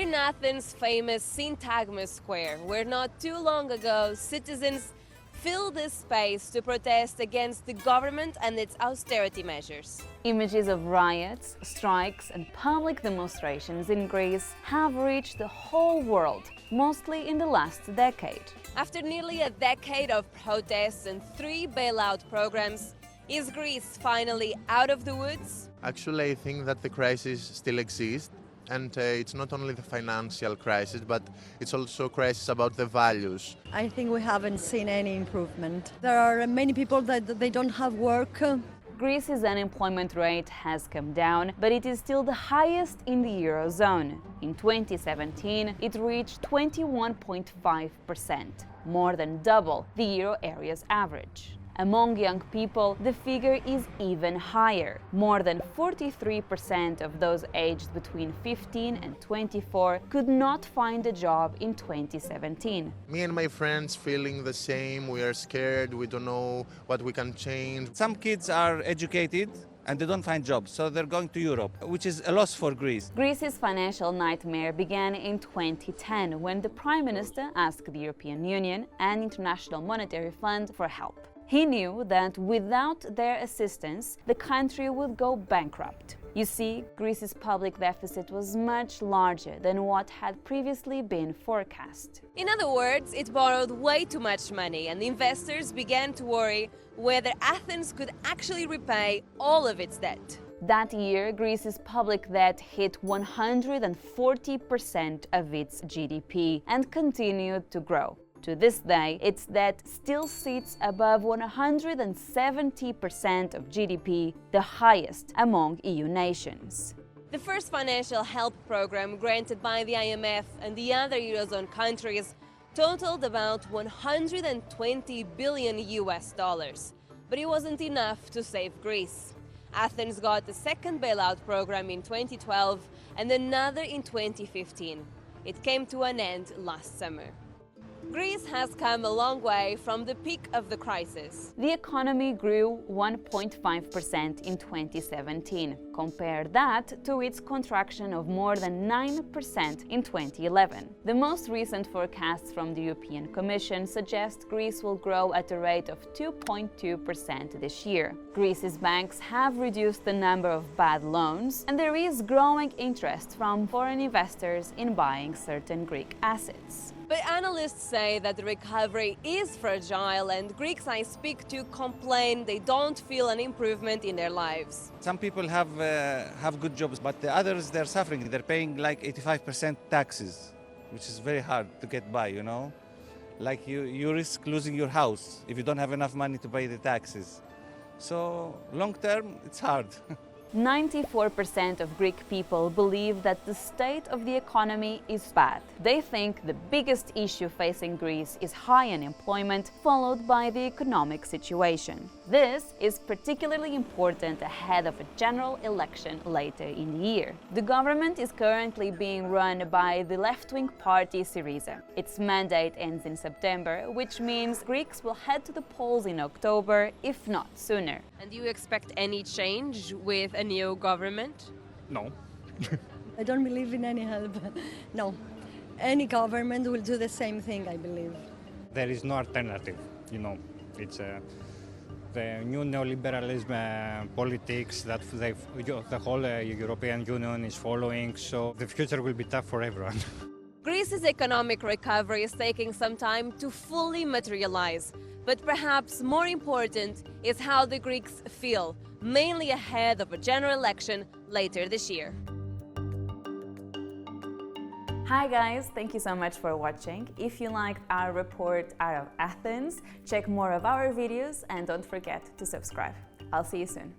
in Athens' famous Syntagma Square, where not too long ago citizens filled this space to protest against the government and its austerity measures. Images of riots, strikes and public demonstrations in Greece have reached the whole world, mostly in the last decade. After nearly a decade of protests and 3 bailout programs, is Greece finally out of the woods? Actually, I think that the crisis still exists, and it's not only the financial crisis, but it's also a crisis about the values. I think we haven't seen any improvement. There are many people that they don't have work. Greece's unemployment rate has come down, but it is still the highest in the Eurozone. In 2017, it reached 21.5%, more than double the euro area's average. Among young people, the figure is even higher. More than 43% of those aged between 15 and 24 could not find a job in 2017. Me and my friends feeling the same. We are scared. We don't know what we can change. Some kids are educated and they don't find jobs, so they're going to Europe, which is a loss for Greece. Greece's financial nightmare began in 2010 when the Prime Minister asked the European Union and International Monetary Fund for help. He knew that without their assistance, the country would go bankrupt. You see, Greece's public deficit was much larger than what had previously been forecast. In other words, it borrowed way too much money, and investors began to worry whether Athens could actually repay all of its debt. That year, Greece's public debt hit 140% of its GDP and continued to grow. To this day, its debt still sits above 170% of GDP, the highest among EU nations. The first financial help program granted by the IMF and the other Eurozone countries totaled about 120 billion US dollars, but it wasn't enough to save Greece. Athens got the second bailout program in 2012 and another in 2015. It came to an end last summer. Greece has come a long way from the peak of the crisis. The economy grew 1.5% in 2017. Compare that to its contraction of more than 9% in 2011. The most recent forecasts from the European Commission suggest Greece will grow at a rate of 2.2% this year. Greece's banks have reduced the number of bad loans, and there is growing interest from foreign investors in buying certain Greek assets. But analysts say that the recovery is fragile, and Greeks I speak to complain they don't feel an improvement in their lives. Some people have good jobs, but the others, they're suffering. They're paying like 85% taxes, which is very hard to get by, you know? Like you risk losing your house if you don't have enough money to pay the taxes. So long term, it's hard. 94% of Greek people believe that the state of the economy is bad. They think the biggest issue facing Greece is high unemployment, followed by the economic situation. This is particularly important ahead of a general election later in the year. The government is currently being run by the left-wing party Syriza. Its mandate ends in September, which means Greeks will head to the polls in October, if not sooner. And do you expect any change with a new government? No. I don't believe in any help. No. Any government will do the same thing, I believe. There is no alternative, you know. It's the new neoliberalism politics that the whole European Union is following, so the future will be tough for everyone. Greece's economic recovery is taking some time to fully materialize. But perhaps more important is how the Greeks feel, mainly ahead of a general election later this year. Hi guys, thank you so much for watching. If you liked our report out of Athens, check more of our videos and don't forget to subscribe. I'll see you soon.